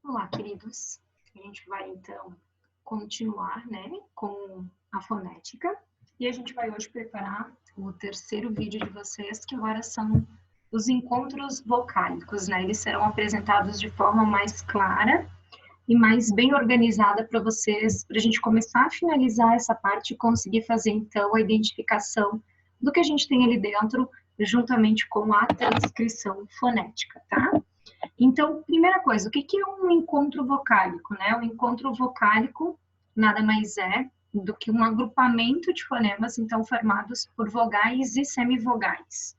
Olá, queridos. A gente vai, então, continuar, né, com a fonética. E a gente vai hoje preparar o terceiro vídeo de vocês, que agora são os encontros vocálicos, né? Eles serão apresentados de forma mais clara e mais bem organizada para vocês, para a gente começar a finalizar essa parte e conseguir fazer, então, a identificação do que a gente tem ali dentro, juntamente com a transcrição fonética, tá? Então, primeira coisa, o que é um encontro vocálico, né? O encontro vocálico nada mais é do que um agrupamento de fonemas, então, formados por vogais e semivogais.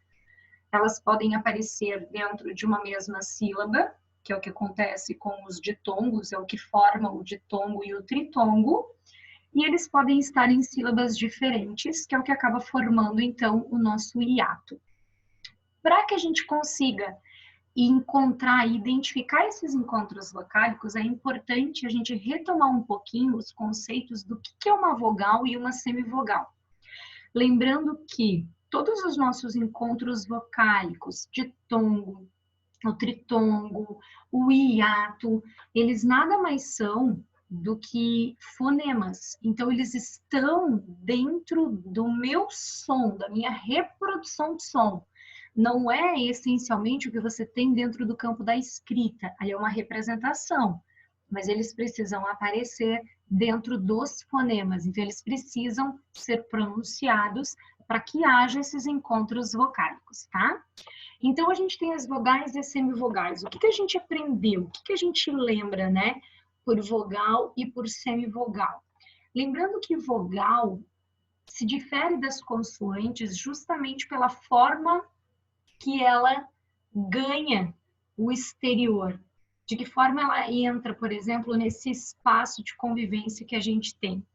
Elas podem aparecer dentro de uma mesma sílaba, que é o que acontece com os ditongos, é o que forma o ditongo e o tritongo, e eles podem estar em sílabas diferentes, que é o que acaba formando, então, o nosso hiato. Para que a gente consiga e encontrar e identificar esses encontros vocálicos, é importante a gente retomar um pouquinho os conceitos do que é uma vogal e uma semivogal. Lembrando que todos os nossos encontros vocálicos, ditongo, o tritongo, o hiato, eles nada mais são do que fonemas. Então, eles estão dentro do meu som, da minha reprodução de som. Não é essencialmente o que você tem dentro do campo da escrita, ali é uma representação, mas eles precisam aparecer dentro dos fonemas, então eles precisam ser pronunciados para que haja esses encontros vocálicos, tá? Então a gente tem as vogais e as semivogais. O que a gente aprendeu? O que a gente lembra, né? Por vogal e por semivogal. Lembrando que vogal se difere das consoantes justamente pela forma que ela ganha o exterior, de que forma ela entra, por exemplo, nesse espaço de convivência que a gente tem.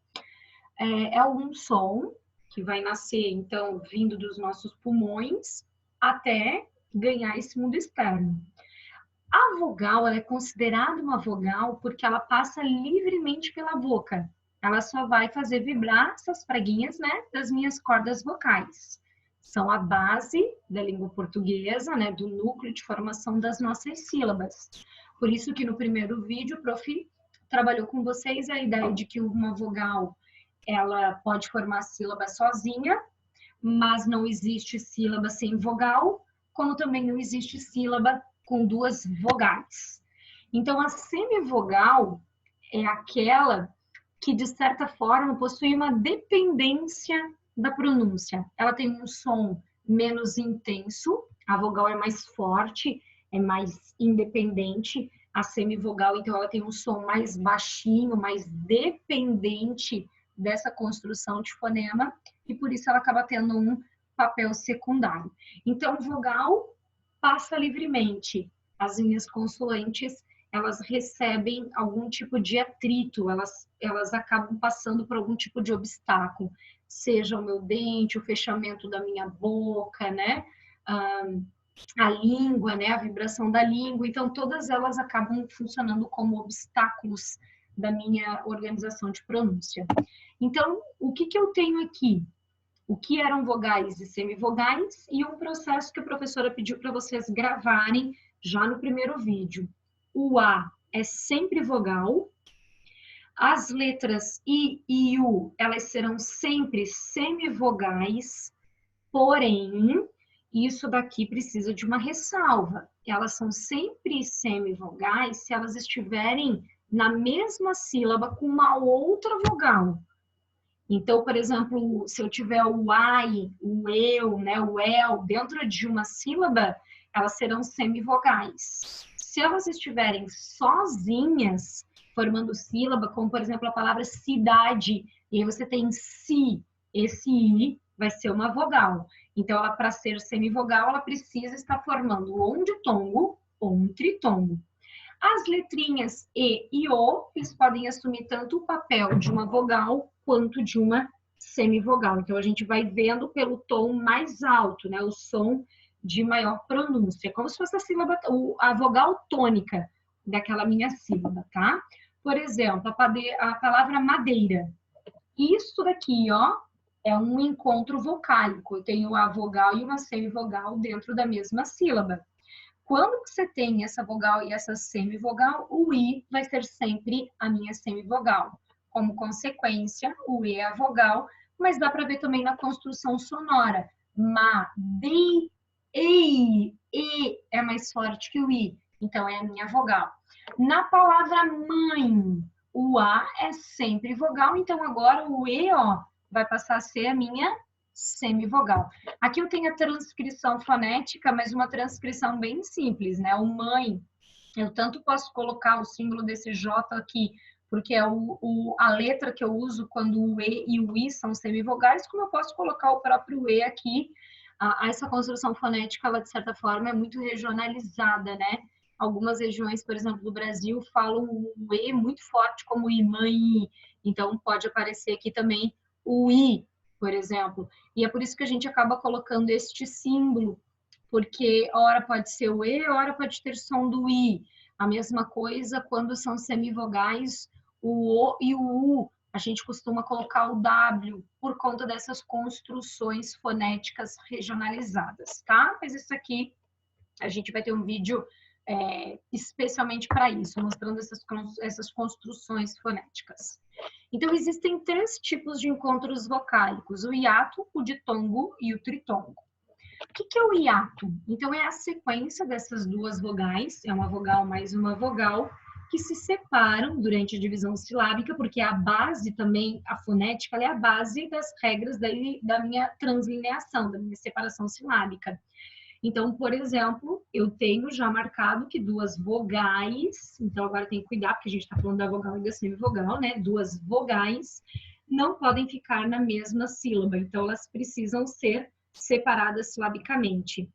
É um som que vai nascer, então, vindo dos nossos pulmões até ganhar esse mundo externo. A vogal, ela é considerada uma vogal porque ela passa livremente pela boca. Ela só vai fazer vibrar essas preguinhas, né, das minhas cordas vocais. São a base da língua portuguesa, né, do núcleo de formação das nossas sílabas. Por isso que no primeiro vídeo o prof trabalhou com vocês a ideia de que uma vogal ela pode formar sílaba sozinha, mas não existe sílaba sem vogal, como também não existe sílaba com duas vogais. Então, a semivogal é aquela que, de certa forma, possui uma dependência da pronúncia. Ela tem um som menos intenso, a vogal é mais forte, é mais independente. A semivogal, então, ela tem um som mais baixinho, mais dependente dessa construção de fonema, e por isso ela acaba tendo um papel secundário. Então, vogal passa livremente. As linhas consoantes, elas recebem algum tipo de atrito, elas acabam passando por algum tipo de obstáculo, seja o meu dente, o fechamento da minha boca, né? A língua, né? A vibração da língua. Então, todas elas acabam funcionando como obstáculos da minha organização de pronúncia. Então, o que eu tenho aqui? O que eram vogais e semivogais e um processo que a professora pediu para vocês gravarem já no primeiro vídeo. O A é sempre vogal, as letras I e U, elas serão sempre semivogais, porém, isso daqui precisa de uma ressalva. Elas são sempre semivogais se elas estiverem na mesma sílaba com uma outra vogal. Então, por exemplo, se eu tiver o ai, o eu, né, o el dentro de uma sílaba, elas serão semivogais. Se elas estiverem sozinhas, formando sílaba, como por exemplo a palavra cidade, e aí você tem si, esse i vai ser uma vogal. Então, ela para ser semivogal, ela precisa estar formando ou um ditongo ou um tritongo. As letrinhas E e O, eles podem assumir tanto o papel de uma vogal quanto de uma semivogal. Então, a gente vai vendo pelo tom mais alto, né? O som de maior pronúncia, como se fosse a sílaba, a vogal tônica daquela minha sílaba, tá? Por exemplo, a palavra madeira. Isso daqui, ó, é um encontro vocálico. Eu tenho a vogal e uma semivogal dentro da mesma sílaba. Quando você tem essa vogal e essa semivogal, o I vai ser sempre a minha semivogal. Como consequência, o E é a vogal, mas dá para ver também na construção sonora. Ma, di, ei, E é mais forte que o I, então é a minha vogal. Na palavra mãe, o A é sempre vogal, então agora o E, ó, vai passar a ser a minha semivogal. Aqui eu tenho a transcrição fonética, mas uma transcrição bem simples, né? O mãe, eu tanto posso colocar o símbolo desse J aqui, porque é a letra que eu uso quando o E e o I são semivogais, como eu posso colocar o próprio E aqui. Essa construção fonética, ela, de certa forma, é muito regionalizada, né? Algumas regiões, por exemplo, do Brasil, falam o E muito forte como I, mãe, então pode aparecer aqui também o I, por exemplo. E é por isso que a gente acaba colocando este símbolo, porque hora pode ser o E, hora pode ter som do I. A mesma coisa quando são semivogais, o O e o U. A gente costuma colocar o W por conta dessas construções fonéticas regionalizadas, tá? Mas isso aqui, a gente vai ter um vídeo especialmente para isso, mostrando essas construções fonéticas. Então, existem 3 tipos de encontros vocálicos: o hiato, o ditongo e o tritongo. O que é o hiato? Então, é a sequência dessas 2 vogais, é uma vogal mais uma vogal, que se separam durante a divisão silábica, porque a base também, a fonética, ela é a base das regras da minha translineação, da minha separação silábica. Então, por exemplo, eu tenho já marcado que 2 vogais, então agora tem que cuidar, porque a gente está falando da vogal e da semivogal, né? 2 vogais não podem ficar na mesma sílaba, então elas precisam ser separadas silabicamente.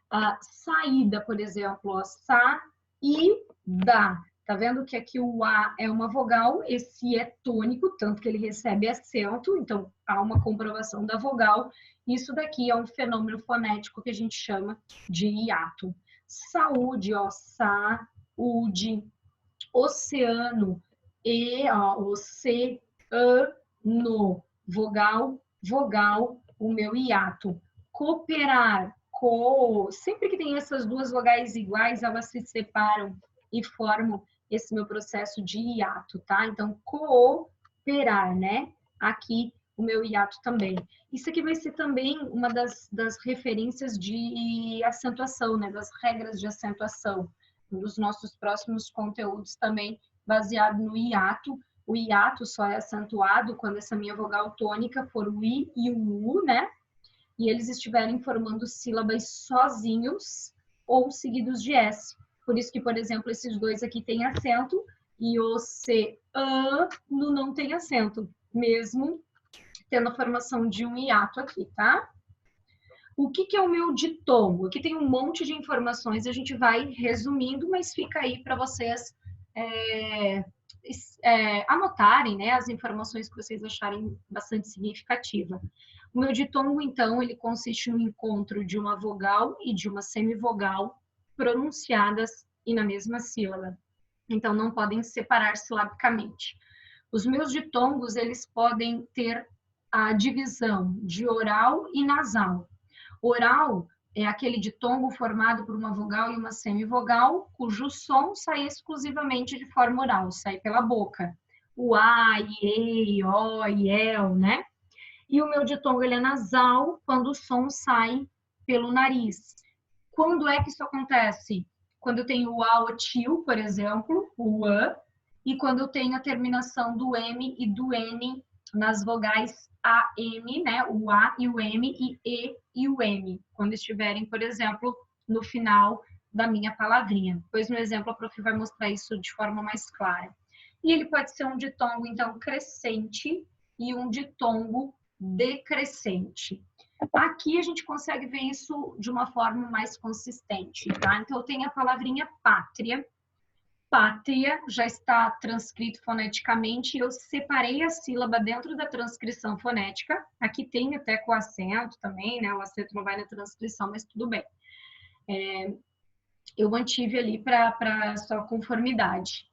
A saída, por exemplo, ó, sa e da. Tá vendo que aqui o A é uma vogal, esse é tônico, tanto que ele recebe acento, então há uma comprovação da vogal. Isso daqui é um fenômeno fonético que a gente chama de hiato. Saúde, ó, saúde. Oceano, e, ó, oceano, vogal, vogal, o meu hiato. Cooperar, sempre que tem essas 2 vogais iguais, elas se separam e formam esse meu processo de hiato, tá? Então, cooperar, né? Aqui o meu hiato também. Isso aqui vai ser também uma das referências de acentuação, né? Das regras de acentuação. Um dos nossos próximos conteúdos também baseado no hiato. O hiato só é acentuado quando essa minha vogal tônica for o I e o U, né? E eles estiverem formando sílabas sozinhos ou seguidos de S. Por isso que, por exemplo, esses 2 aqui têm acento e o oceano não tem acento, mesmo tendo a formação de um hiato aqui, tá? O que é o meu ditongo? Aqui tem um monte de informações, a gente vai resumindo, mas fica aí para vocês anotarem, né, as informações que vocês acharem bastante significativa. O meu ditongo, então, ele consiste no encontro de uma vogal e de uma semivogal pronunciadas e na mesma sílaba. Então, não podem separar silabicamente. Os meus ditongos, eles podem ter a divisão de oral e nasal. Oral é aquele ditongo formado por uma vogal e uma semivogal, cujo som sai exclusivamente de forma oral, sai pela boca. O A, I, E, O, I, El, né? E o meu ditongo ele é nasal, quando o som sai pelo nariz. Quando é que isso acontece? Quando eu tenho o A, o tio, por exemplo, o A, e quando eu tenho a terminação do M e do N nas vogais A, M, né? O A e o M, e E e o M, quando estiverem, por exemplo, no final da minha palavrinha. Depois, no exemplo, a prof vai mostrar isso de forma mais clara. E ele pode ser um ditongo, então, crescente e um ditongo decrescente. Aqui a gente consegue ver isso de uma forma mais consistente, tá? Então, eu tenho a palavrinha pátria. Pátria já está transcrito foneticamente. Eu separei a sílaba dentro da transcrição fonética. Aqui tem até com acento também, né? O acento não vai na transcrição, mas tudo bem. Eu mantive ali para só conformidade.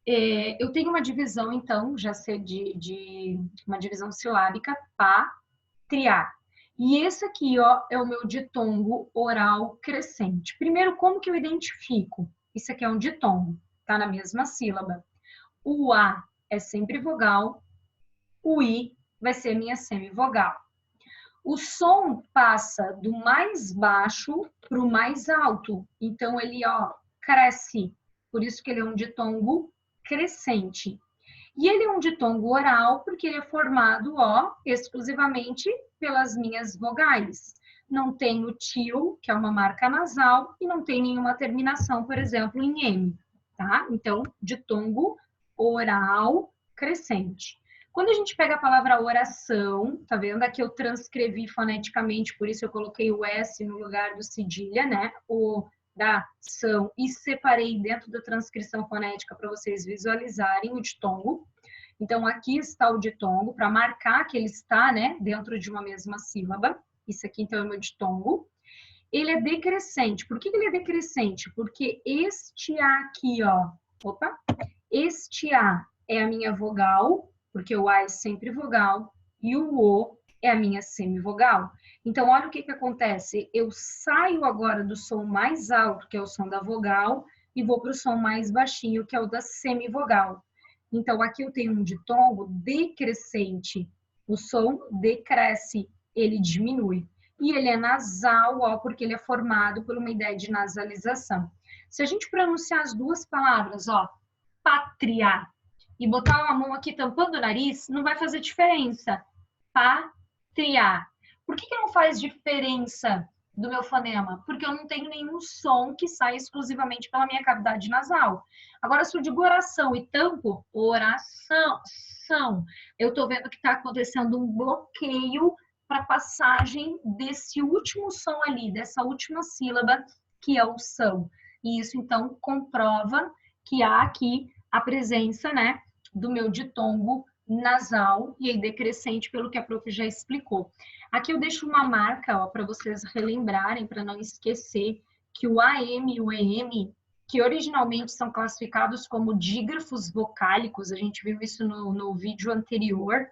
Eu tenho uma divisão, então, já sei de uma divisão silábica, pátria. E esse aqui, ó, é o meu ditongo oral crescente. Primeiro, como que eu identifico? Isso aqui é um ditongo, tá na mesma sílaba. O A é sempre vogal, o I vai ser minha semivogal. O som passa do mais baixo para o mais alto. Então, ele, ó, cresce. Por isso que ele é um ditongo crescente. E ele é um ditongo oral porque ele é formado, ó, exclusivamente pelas minhas vogais. Não tem o til, que é uma marca nasal, e não tem nenhuma terminação, por exemplo, em M, tá? Então, ditongo oral crescente. Quando a gente pega a palavra oração, tá vendo? Aqui eu transcrevi foneticamente, por isso eu coloquei o S no lugar do cedilha, né? O da ação e separei dentro da transcrição fonética para vocês visualizarem o ditongo. Então, aqui está o ditongo, para marcar que ele está, né, dentro de uma mesma sílaba. Isso aqui, então, é o meu ditongo. Ele é decrescente. Por que ele é decrescente? Porque este A aqui, ó, opa, este A é a minha vogal, porque o A é sempre vogal, e o O é a minha semivogal. Então, olha o que acontece. Eu saio agora do som mais alto, que é o som da vogal, e vou para o som mais baixinho, que é o da semivogal. Então, aqui eu tenho um ditongo decrescente. O som decresce, ele diminui. E ele é nasal, ó, porque ele é formado por uma ideia de nasalização. Se a gente pronunciar as duas palavras, ó, pátria, e botar uma mão aqui tampando o nariz, não vai fazer diferença. Pátria. Por que não faz diferença do meu fonema? Porque eu não tenho nenhum som que sai exclusivamente pela minha cavidade nasal. Agora, se eu digo oração e tampo, oração, são, eu estou vendo que está acontecendo um bloqueio para a passagem desse último som ali, dessa última sílaba, que é o são. E isso, então, comprova que há aqui a presença, né, do meu ditongo nasal e aí decrescente, pelo que a prof já explicou. Aqui eu deixo uma marca, ó, para vocês relembrarem, para não esquecer que o AM e o EM, que originalmente são classificados como dígrafos vocálicos, a gente viu isso no vídeo anterior,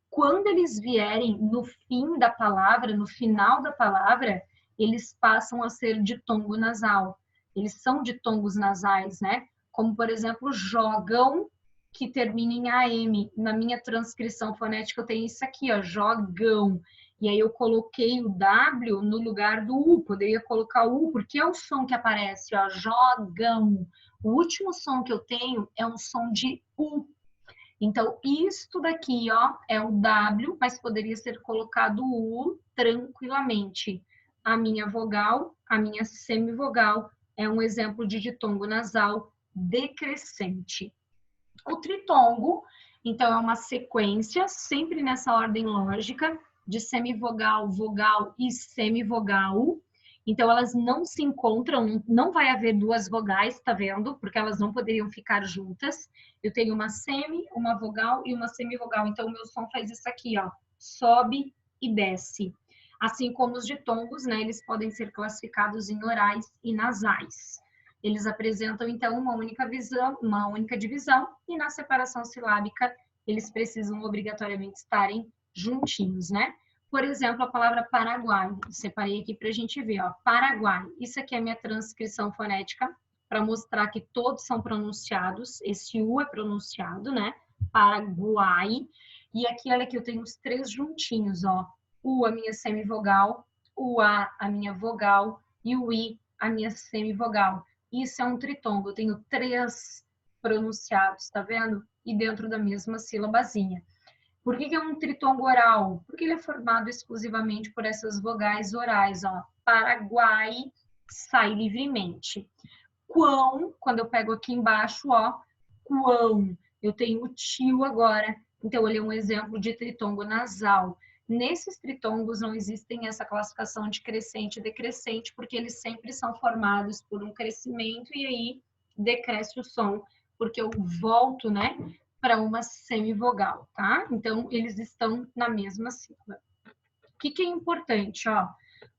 quando eles vierem no fim da palavra, no final da palavra, eles passam a ser ditongo nasal. Eles são ditongos nasais, né? Como, por exemplo, jogam, que termina em AM. Na minha transcrição fonética eu tenho isso aqui, ó, jogam. E aí eu coloquei o W no lugar do U. Poderia colocar o U, porque é o som que aparece, ó, jogam. O último som que eu tenho é um som de U. Então, isto daqui, ó, é o W, mas poderia ser colocado o U tranquilamente. A minha vogal, a minha semivogal, é um exemplo de ditongo nasal decrescente. O tritongo, então, é uma sequência, sempre nessa ordem lógica, de semivogal, vogal e semivogal. Então, elas não se encontram, não vai haver duas vogais, tá vendo? Porque elas não poderiam ficar juntas. Eu tenho uma semi, uma vogal e uma semivogal. Então, o meu som faz isso aqui, ó. Sobe e desce. Assim como os ditongos, né? Eles podem ser classificados em orais e nasais. Eles apresentam, então, uma única visão, uma única divisão, e na separação silábica, eles precisam obrigatoriamente estarem juntinhos, né? Por exemplo, a palavra Paraguai. Separei aqui para a gente ver, ó. Paraguai. Isso aqui é a minha transcrição fonética, para mostrar que todos são pronunciados. Esse U é pronunciado, né? Paraguai. E aqui, olha que eu tenho os três juntinhos, ó. U, a minha semivogal, o A, a minha vogal, e o I, a minha semivogal. Isso é um tritongo. Eu tenho três pronunciados, tá vendo? E dentro da mesma sílabazinha. Por que é um tritongo oral? Porque ele é formado exclusivamente por essas vogais orais, ó. Paraguai sai livremente. Quão, quando eu pego aqui embaixo, ó, quão, eu tenho o tio agora, então ele é um exemplo de tritongo nasal. Nesses tritongos não existem essa classificação de crescente e decrescente, porque eles sempre são formados por um crescimento e aí decresce o som, porque eu volto, né, para uma semivogal, tá? Então, eles estão na mesma sílaba. O que é importante, ó?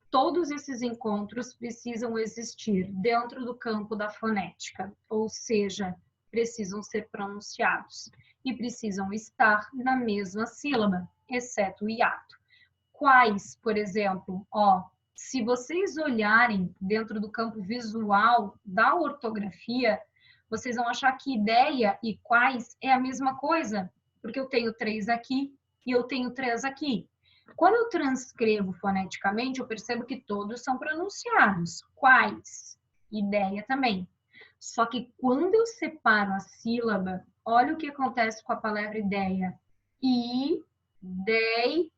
Todos esses encontros precisam existir dentro do campo da fonética, ou seja, precisam ser pronunciados e precisam estar na mesma sílaba, exceto o hiato. quais, por exemplo, ó, se vocês olharem dentro do campo visual da ortografia, vocês vão achar que ideia e quais é a mesma coisa, porque eu tenho 3 aqui e eu tenho 3 aqui. Quando eu transcrevo foneticamente, eu percebo que todos são pronunciados. Quais? Ideia também. Só que quando eu separo a sílaba, olha o que acontece com a palavra ideia. Ideia.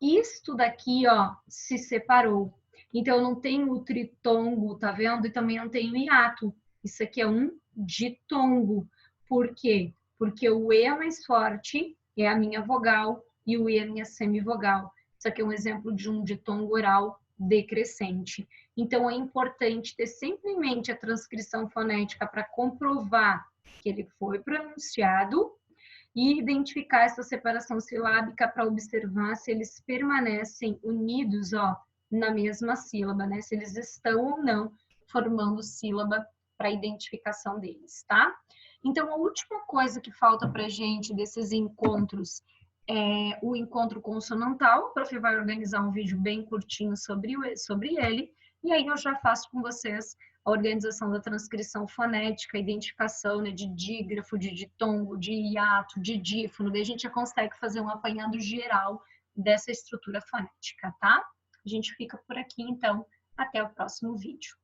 Isto daqui, ó, se separou. Então, eu não tenho o tritongo, tá vendo? E também não tenho hiato. Isso aqui é um ditongo. Por quê? Porque o E é mais forte, é a minha vogal, e o E é a minha semivogal. Isso aqui é um exemplo de um ditongo oral decrescente. Então, é importante ter sempre em mente a transcrição fonética para comprovar que ele foi pronunciado e identificar essa separação silábica para observar se eles permanecem unidos, ó, na mesma sílaba, né? Se eles estão ou não formando sílaba para a identificação deles, tá? Então, a última coisa que falta para a gente desses encontros é o encontro consonantal. O prof vai organizar um vídeo bem curtinho sobre ele, e aí eu já faço com vocês a organização da transcrição fonética, a identificação, né, de dígrafo, de ditongo, de hiato, de dífono, daí a gente já consegue fazer um apanhado geral dessa estrutura fonética, tá? A gente fica por aqui, então, até o próximo vídeo.